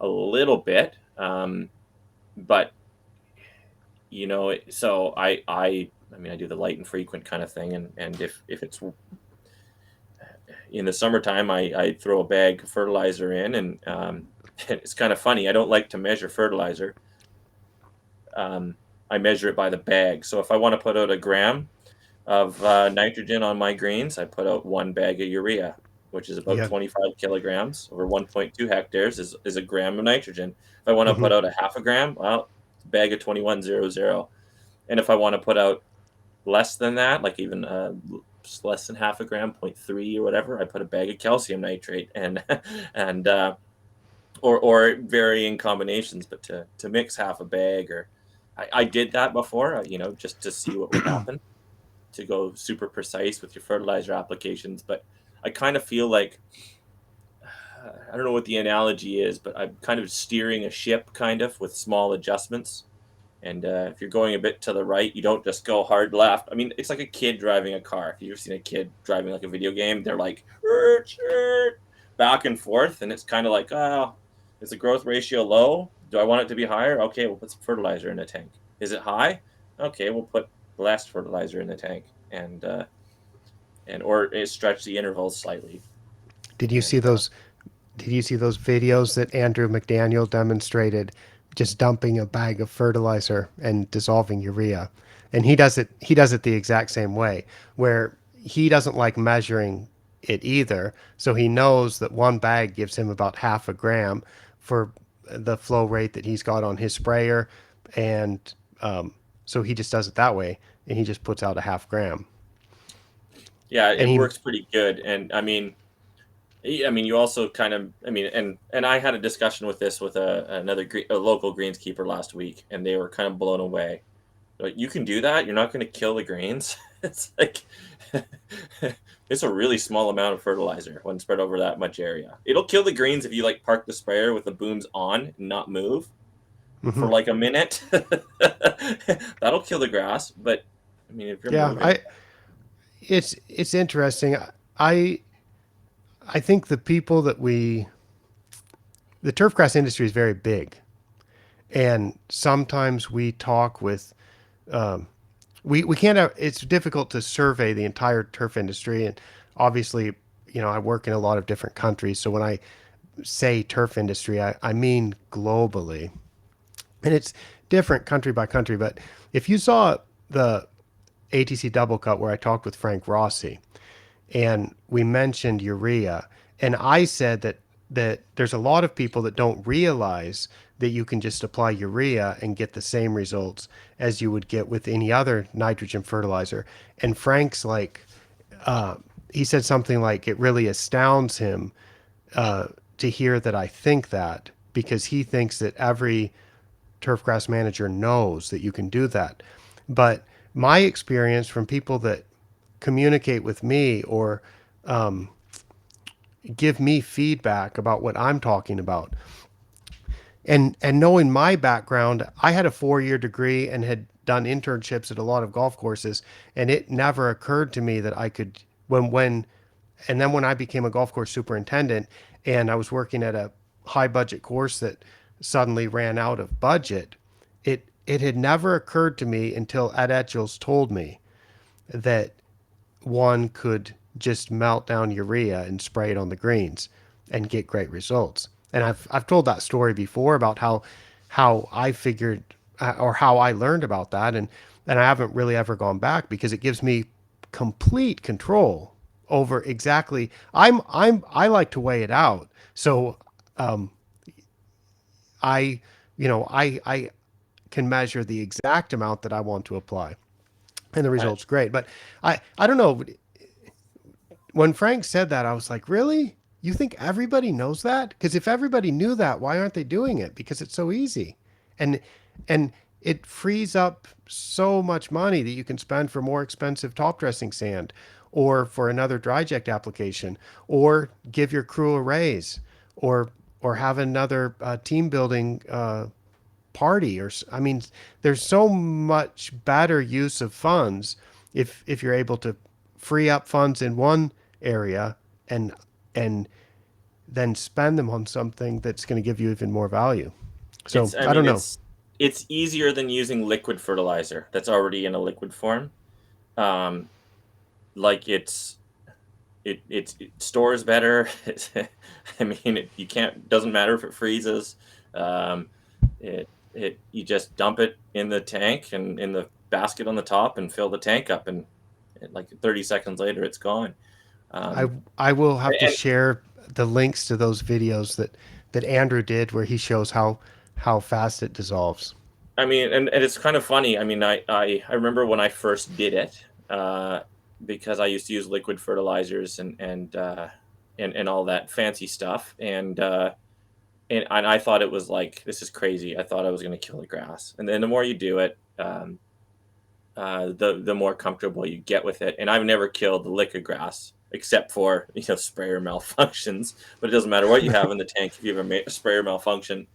a little bit. But so I mean, I do the light and frequent kind of thing, and if it's in the summertime, I throw a bag of fertilizer in, and it's kind of funny. I don't like to measure fertilizer. Um, I measure it by the bag. So if I want to put out a gram of nitrogen on my greens, I put out one bag of urea, which is about Yeah. 25 kilograms over 1.2 hectares is a gram of nitrogen. If I want to Hmm. put out a half a gram, well, it's a bag of 2100. And if I want to put out less than that, like even less than half a gram, 0.3 or whatever, I put a bag of calcium nitrate and and or varying combinations, but to mix half a bag, or I did that before, just to see what would happen, to go super precise with your fertilizer applications. But I kind of feel like I don't know what the analogy is, but I'm kind of steering a ship kind of with small adjustments. And if you're going a bit to the right, you don't just go hard left. I mean, it's like a kid driving a car. If you've ever seen a kid driving like a video game, they're like back and forth, and it's kind of like, oh, is the growth ratio low? Do I want it to be higher? Okay, we'll put some fertilizer in the tank. Is it high? Okay, we'll put less fertilizer in the tank, and or stretch the intervals slightly. Did you see And those? Did you see those videos that Andrew McDaniel demonstrated just dumping a bag of fertilizer and dissolving urea? And he does it the exact same way, where he doesn't like measuring it either. So he knows that one bag gives him about half a gram for the flow rate that he's got on his sprayer. And so he just does it that way, and he just puts out a half gram. yeah, And it he, works pretty good. And I mean, you also kind of, I mean, and I had a discussion with this with a local greenskeeper last week, and they were kind of blown away. Like, you can do that? You're not going to kill the greens? It's like it's a really small amount of fertilizer when spread over that much area. It'll kill the greens if you like park the sprayer with the booms on and not move for mhm. like a minute. That'll kill the grass, but I mean, if you're Yeah, moving, it's interesting. I I think the turfgrass industry is very big, and sometimes we talk with we can't have, it's difficult to survey the entire turf industry, and obviously, I work in a lot of different countries, so when I say turf industry, I mean globally, and it's different country by country. But if you saw the ATC double cut where I talked with Frank Rossi, and we mentioned urea, and I said that there's a lot of people that don't realize that you can just apply urea and get the same results as you would get with any other nitrogen fertilizer. And Frank's like, he said something like, it really astounds him to hear that I think that, because he thinks that every turfgrass manager knows that you can do that. But my experience from people that communicate with me or give me feedback about what I'm talking about. And knowing my background, I had a 4-year degree and had done internships at a lot of golf courses, and it never occurred to me that I could when and then when I became a golf course superintendent and I was working at a high budget course that suddenly ran out of budget, it had never occurred to me until Ed Etchels told me that one could just melt down urea and spray it on the greens and get great results. And I've told that story before about how I figured or how I learned about that, and I haven't really ever gone back because it gives me complete control over exactly. I like to weigh it out. So I I can measure the exact amount that I want to apply, and the I, result's great. But I don't know, when Frank said that, I was like, really? You think everybody knows that? Because if everybody knew that, why aren't they doing it? Because it's so easy. And and it frees up so much money that you can spend for more expensive top dressing sand or for another dryject application or give your crew a raise or have another team building party or I mean there's so much better use of funds if you're able to free up funds in one area and and then spend them on something that's going to give you even more value. So I I don't mean, know. it's easier than using liquid fertilizer that's already in a liquid form. Um, like it stores better. I mean, you can't, doesn't matter if it freezes. Um, you just dump it in the tank and in the basket on the top and fill the tank up, and like 30 seconds later, it's gone. I Um, I will have to and share the links to those videos that Andrew did where he shows how fast it dissolves. I mean, and it's kind of funny. I mean, I remember when I first did it, uh, because I used to use liquid fertilizers and all that fancy stuff, and I thought it was like, this is crazy. I thought I was going to kill the grass, and then the more you do it, the more comfortable you get with it. And I've never killed the liquid grass except for sprayer malfunctions. But it doesn't matter what you have in the tank if you have a sprayer malfunction,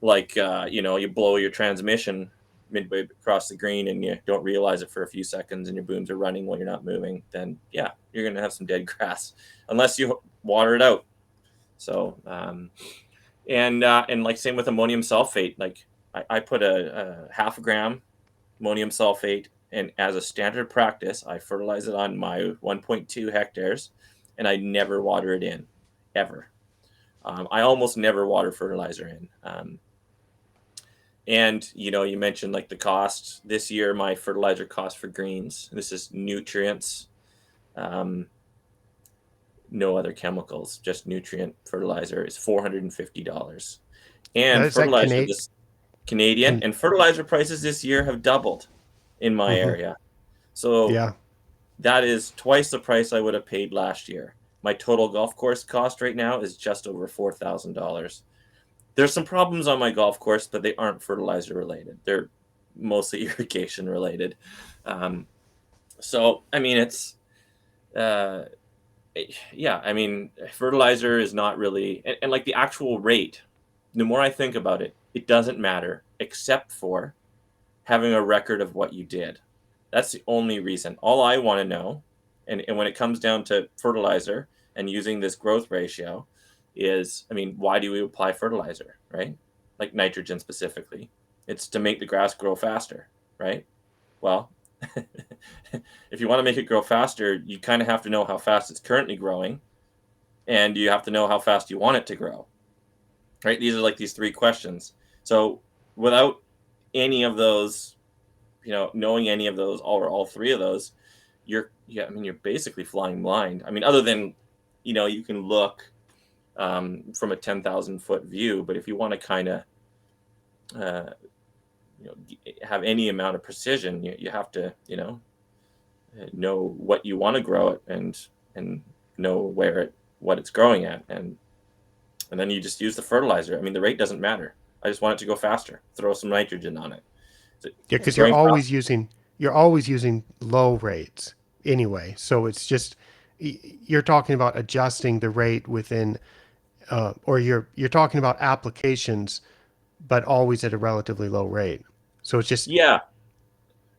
like you blow your transmission midway across the green and you don't realize it for a few seconds and your booms are running while you're not moving, then yeah, you're going to have some dead grass unless you water it out. So and like same with ammonium sulfate, like I put a half a gram ammonium sulfate, and as a standard practice I fertilize it on my 1.2 hectares, and I never water it in, ever. I almost never water fertilizer in. And you mentioned like the cost this year. My fertilizer cost for greens, this is nutrients, um, no other chemicals, just nutrient fertilizer, is $450. And Is that fertilizer, this Canadian, Can and fertilizer prices this year have doubled in my hmm area. So yeah. that is twice the price I would have paid last year. My total golf course cost right now is just over $4,000. There's some problems on my golf course, but they aren't fertilizer related. They're mostly irrigation related. Um, so, I mean, uh, yeah, I mean, fertilizer is not really, and like the actual rate, the more I think about it, it doesn't matter except for having a record of what you did. That's the only reason. All I want to know, and when it comes down to fertilizer and using this growth ratio, is, I mean, why do we apply fertilizer, right? Like nitrogen specifically. It's to make the grass grow faster, right? Well, if you want to make it grow faster, you kind of have to know how fast it's currently growing, and you have to know how fast you want it to grow, right? These are like these three questions. So without any of those, knowing any of those, or all three of those, I mean, you're basically flying blind. I mean, other than, you can look from a 10,000-foot view, but if you want to kind of, uh, have any amount of precision, you have to, know what you want to grow it, and know what it's growing at, and then you just use the fertilizer. I mean, the rate doesn't matter. I just want it to go faster. Throw some nitrogen on it. Yeah, Is it because growing fast? you're always using low rates anyway. So it's just you're talking about adjusting the rate within, or you're talking about applications, but always at a relatively low rate. So it's just Yeah.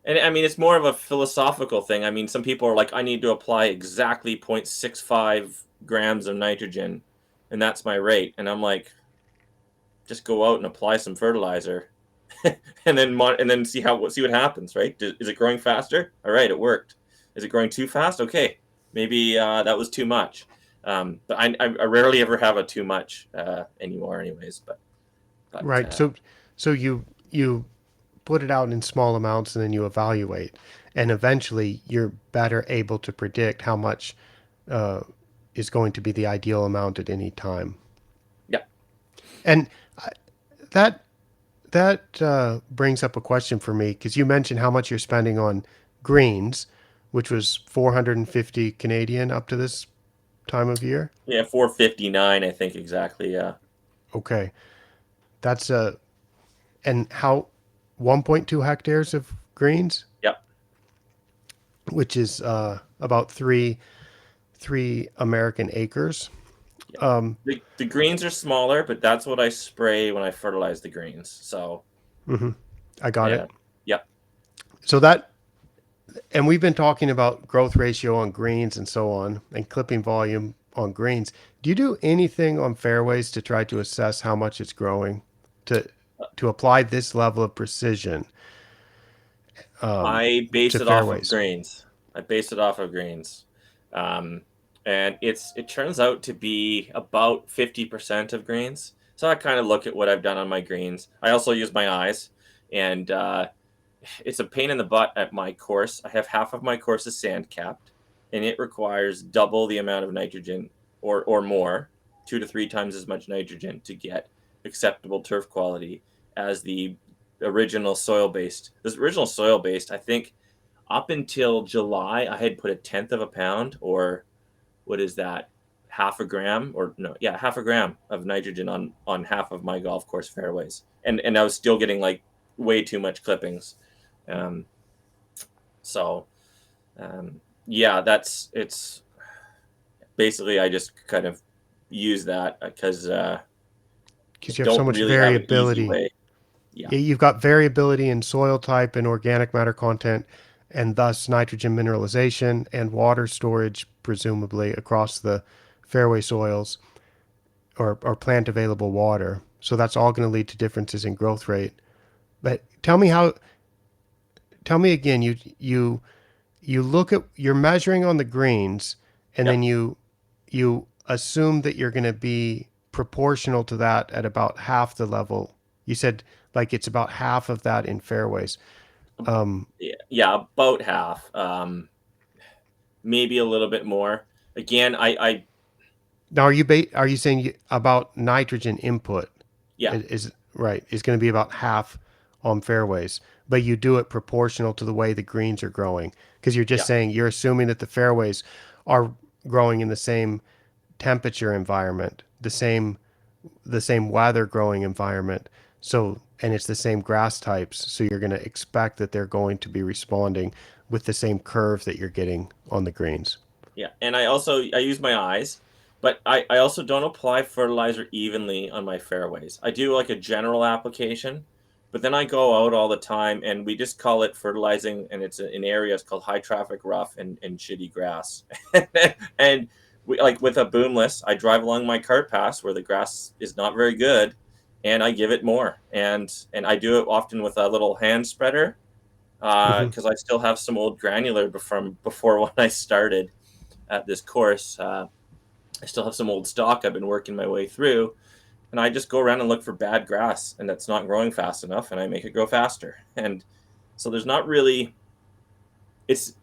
And I mean, it's more of a philosophical thing. I mean, some people are like, I need to apply exactly 0.65 grams of nitrogen, and that's my rate. And I'm like, just go out and apply some fertilizer, and then see what happens, right? Is it growing faster? All right, it worked. Is it growing too fast? Okay, maybe that was too much. But I rarely ever have a too much anymore, anyways. But right. So you put it out in small amounts and then you evaluate, and eventually you're better able to predict how much uh, is going to be the ideal amount at any time. yeah, And that brings up a question for me because you mentioned how much you're spending on greens, which was 450 Canadian up to this time of year. yeah, 459, I think exactly. Yeah. Okay, that's a and how. 1.2 hectares of greens, Yep. which is about three American acres. Yeah. The greens are smaller, but that's what I spray when I fertilize the greens. So, I got yeah. it. Yep. So that, and we've been talking about growth ratio on greens and so on, and clipping volume on greens. Do you do anything on fairways to try to assess how much it's growing, to to apply this level of precision I base to it off of fairways? greens. I base it off of greens. Um, and it turns out to be about 50% of greens. So I kind of look at what I've done on my greens. I also use my eyes, and it's a pain in the butt at my course. I have half of my course is sand capped, and it requires double the amount of nitrogen or more, 2 to 3 times as much nitrogen to get acceptable turf quality as the original soil based. This original soil based, I think up until July, I had put a tenth of a pound, or what is that? Half a gram, or no, yeah, half a gram of nitrogen on half of my golf course fairways, and I was still getting like way too much clippings. Um, so yeah, that's it's basically I just kind of use that because I Because you have so don't much really have an easy variability. way. Yeah, You've got variability in soil type and organic matter content, and thus nitrogen mineralization and water storage, presumably across the fairway soils or plant available water. So that's all going to lead to differences in growth rate. But tell me again, you look at, you're measuring on the greens, and then yep. you assume that you're going to be proportional to that at about half the level. You said like it's about half of that in fairways. Yeah, yeah, about half, maybe a little bit more. Again, I Now, are you saying about nitrogen input yeah, is right? Is going to be about half on fairways, but you do it proportional to the way the greens are growing, because you're just yeah, saying you're assuming that the fairways are growing in the same temperature environment, the same weather growing environment. So, and it's the same grass types. So you're going to expect that they're going to be responding with the same curve that you're getting on the greens. yeah. And I use my eyes, but I also don't apply fertilizer evenly on my fairways. I do like a general application, but then I go out all the time and we just call it fertilizing, and it's in areas called high traffic rough and shitty grass. And we, like with a boomless, I drive along my cart paths where the grass is not very good, and I give it more. And I do it often with a little hand spreader Hmm. because I still have some old granular from before when I started at this course. I still have some old stock I've been working my way through, and I just go around and look for bad grass and that's not growing fast enough, and I make it grow faster. And so there's not really, it's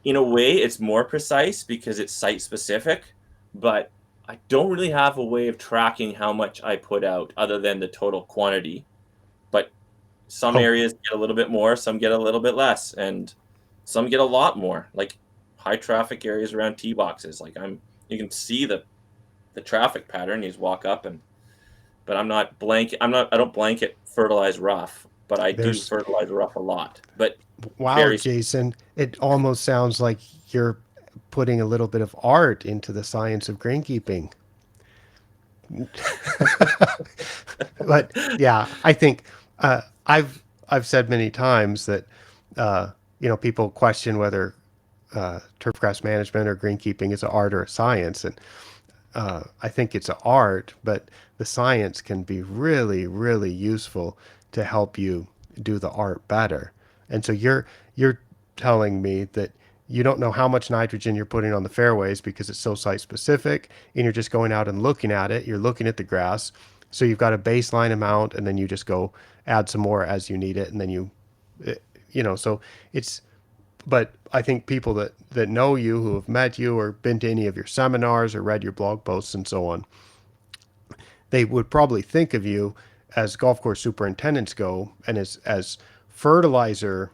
in a way it's more precise because it's site specific, but I don't really have a way of tracking how much I put out other than the total quantity. But some Oh, areas get a little bit more, some get a little bit less, and some get a lot more. Like high traffic areas around tee boxes, like you can see the traffic pattern. You just walk up and, but I don't blanket fertilize rough, but I do there's fertilize rough a lot. But wow, very Jason. It almost sounds like you're putting a little bit of art into the science of greenkeeping. But yeah, I think I've said many times that people question whether turfgrass management or greenkeeping is an art or a science, and I think it's an art, but the science can be really, really useful to help you do the art better. And so you're telling me that you don't know how much nitrogen you're putting on the fairways because it's so site specific, and you're just going out and looking at it. You're looking at the grass, so you've got a baseline amount, and then you just go add some more as you need it, and then eh, so it's but I think people that know you, who have met you or been to any of your seminars or read your blog posts and so on, they would probably think of you as golf course superintendents go, and as fertilizer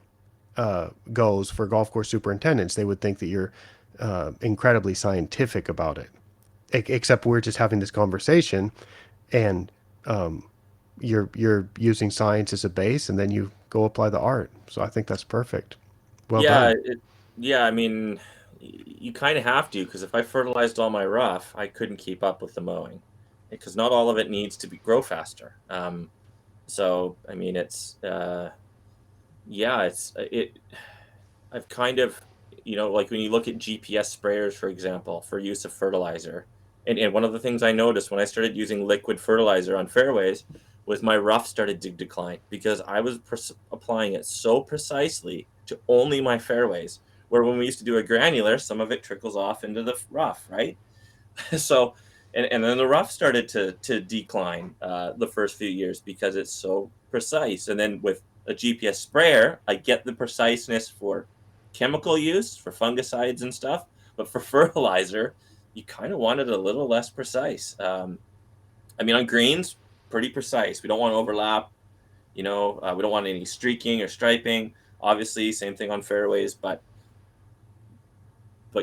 goes for golf course superintendents, they would think that you're incredibly scientific about it. Except we're just having this conversation, and you're using science as a base, and then you go apply the art. So I think that's perfect. Well Yeah, done. yeah. I mean, you kind of have to, because if I fertilized all my rough, I couldn't keep up with the mowing, because not all of it needs to grow faster. So I mean, yeah, I've kind of, like when you look at GPS sprayers, for example, for use of fertilizer, and one of the things I noticed when I started using liquid fertilizer on fairways was my rough started to decline, because I was applying it so precisely to only my fairways, where when we used to do a granular, some of it trickles off into the rough, right? So, and then the rough started to decline the first few years because it's so precise. And then with a GPS sprayer, I get the preciseness for chemical use for fungicides and stuff, but for fertilizer, you kind of want it a little less precise. I mean, on greens, pretty precise. We don't want to overlap. We don't want any streaking or striping. Obviously, same thing on fairways, but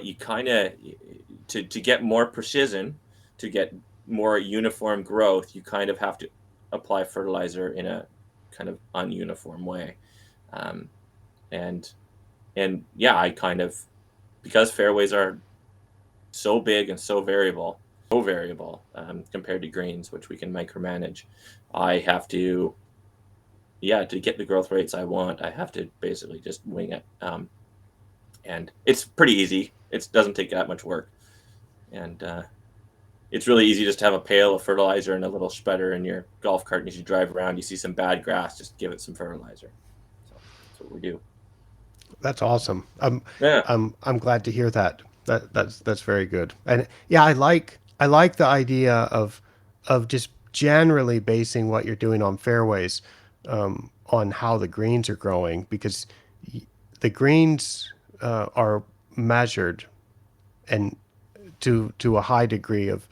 you kind of, to get more precision, to get more uniform growth, you kind of have to apply fertilizer in a kind of ununiform way. um, and and yeah, I kind of, because fairways are so big and so variable, compared to greens, which we can micromanage. I have to, yeah, to get the growth rates I want, I have to basically just wing it. And it's pretty easy. It doesn't take that much work. And it's really easy just to have a pail of fertilizer and a little spreader in your golf cart. And as you drive around, you see some bad grass, just give it some fertilizer. So that's what we do. That's awesome. Yeah. I'm glad to hear that. That's very good. And yeah, I like the idea of just generally basing what you're doing on fairways on how the greens are growing, because the greens are measured and to a high degree of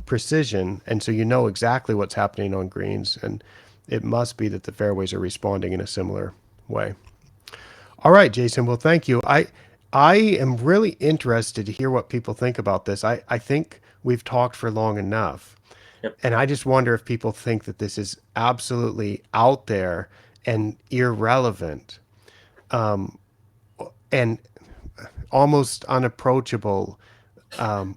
precision, and so you know exactly what's happening on greens, and it must be that the fairways are responding in a similar way. All right, Jason. Well, thank you. I am really interested to hear what people think about this. I think we've talked for long enough. Yep. And I just wonder if people think that this is absolutely out there and irrelevant and almost unapproachable.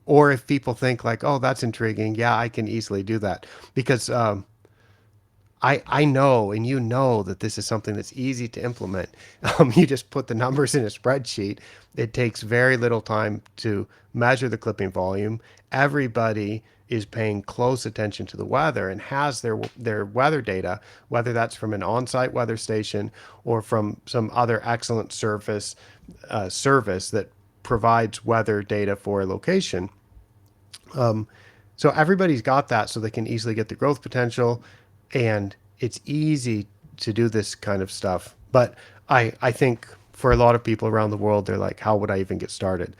Or if people think like, oh, that's intriguing. Yeah, I can easily do that. Because I know, and you know, that this is something that's easy to implement. You just put the numbers in a spreadsheet. It takes very little time to measure the clipping volume. Everybody is paying close attention to the weather and has their weather data, whether that's from an on-site weather station or from some other excellent service that provides weather data for a location. So everybody's got that, so they can easily get the growth potential, and it's easy to do this kind of stuff. But I think for a lot of people around the world, they're like, how would I even get started?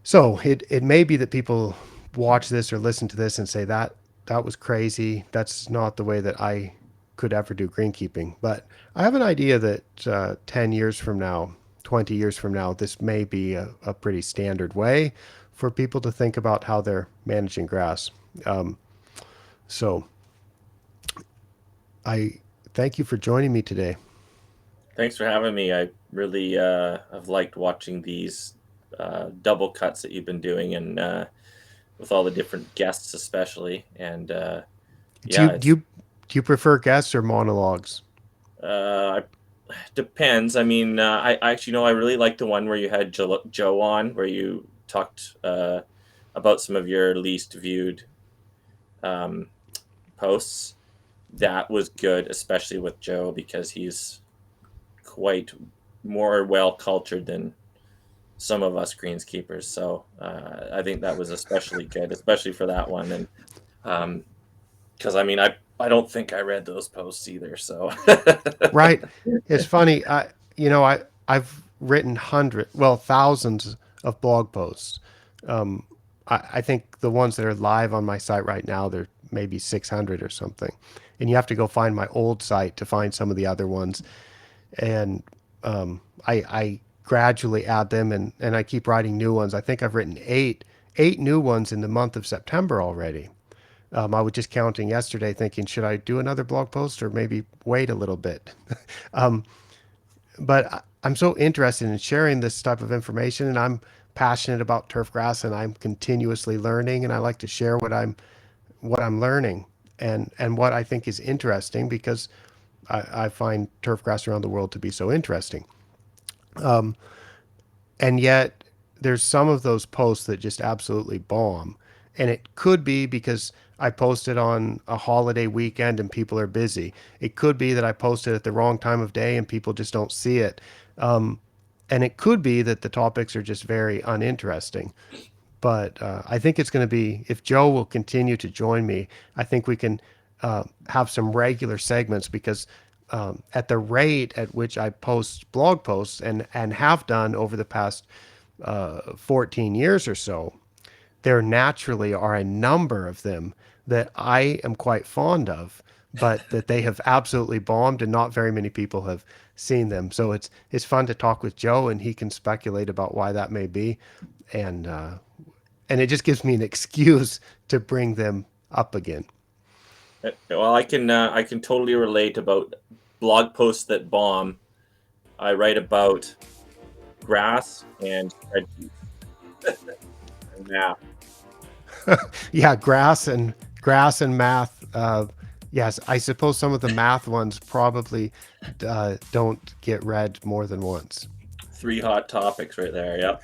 So it may be that people watch this or listen to this and say that was crazy. That's not the way that I could ever do greenkeeping. But I have an idea that 10 years from now, 20 years from now, this may be a pretty standard way for people to think about how they're managing grass. So I thank you for joining me today. Thanks for having me. I really have liked watching these double cuts that you've been doing, and with all the different guests, especially. And Do yeah, you do it's you do you prefer guests or monologues? uh, depends. I mean, I actually know I really like the one where you had Joe on, where you talked about some of your least viewed um, posts. That was good, especially with Joe, because he's quite more well cultured than some of us greenskeepers. So I think that was especially good, especially for that one. And because I mean, I don't think I read those posts either. So Right. It's funny. I've written thousands of blog posts. I think the ones that are live on my site right now, they're maybe 600 or something, and you have to go find my old site to find some of the other ones. And I gradually add them, and I keep writing new ones. I think I've written eight new ones in the month of September already. I was just counting yesterday, thinking, should I do another blog post or maybe wait a little bit? But I'm so interested in sharing this type of information, and I'm passionate about turf grass, and I'm continuously learning, and I like to share what I'm learning and what I think is interesting because I find turf grass around the world to be so interesting. And yet there's some of those posts that just absolutely bomb. And it could be because I posted on a holiday weekend and people are busy. It could be that I posted at the wrong time of day and people just don't see it. And it could be that the topics are just very uninteresting. But I think it's going to be, if Joe will continue to join me, I think we can have some regular segments because at the rate at which I post blog posts and have done over the past 14 years or so, there naturally are a number of them that I am quite fond of, but that they have absolutely bombed and not very many people have seen them. So it's fun to talk with Joe and he can speculate about why that may be. And and it just gives me an excuse to bring them up again. Well, I can totally relate about blog posts that bomb. I write about grass and spreadsheets and math. Yeah, grass and math. Yes, I suppose some of the math ones probably don't get read more than once. Three hot topics right there. Yep.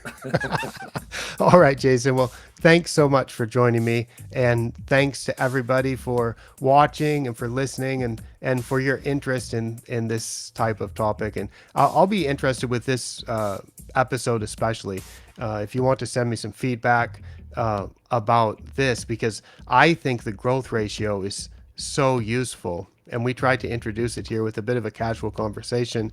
All right, Jason. Well, thanks so much for joining me, and thanks to everybody for watching and for listening, and for your interest in this type of topic. And I'll be interested with this episode especially. If you want to send me some feedback about this, because I think the growth ratio is so useful, and we tried to introduce it here with a bit of a casual conversation,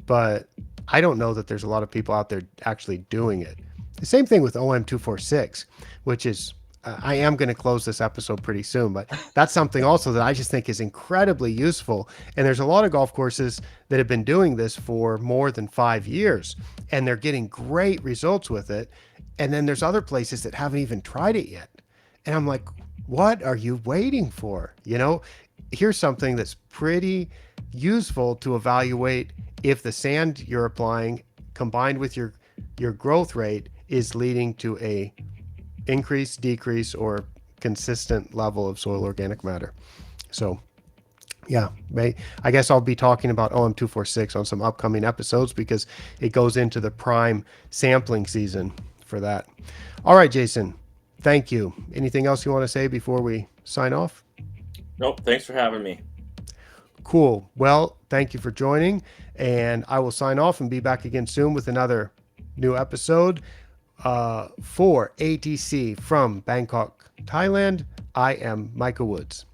but I don't know that there's a lot of people out there actually doing it. The same thing with OM246, which is, I am going to close this episode pretty soon, but that's something also that I just think is incredibly useful. And there's a lot of golf courses that have been doing this for more than 5 years, and they're getting great results with it. And then there's other places that haven't even tried it yet. And I'm like, what are you waiting for? Here's something that's pretty useful to evaluate if the sand you're applying combined with your growth rate is leading to a increase, decrease, or consistent level of soil organic matter. So yeah, I guess I'll be talking about OM246 on some upcoming episodes because it goes into the prime sampling season for that. All right, Jason, thank you. Anything else you want to say before we sign off? Nope. Thanks for having me. Cool. Well, thank you for joining, and I will sign off and be back again soon with another new episode for ATC from Bangkok, Thailand. I am Micah Woods.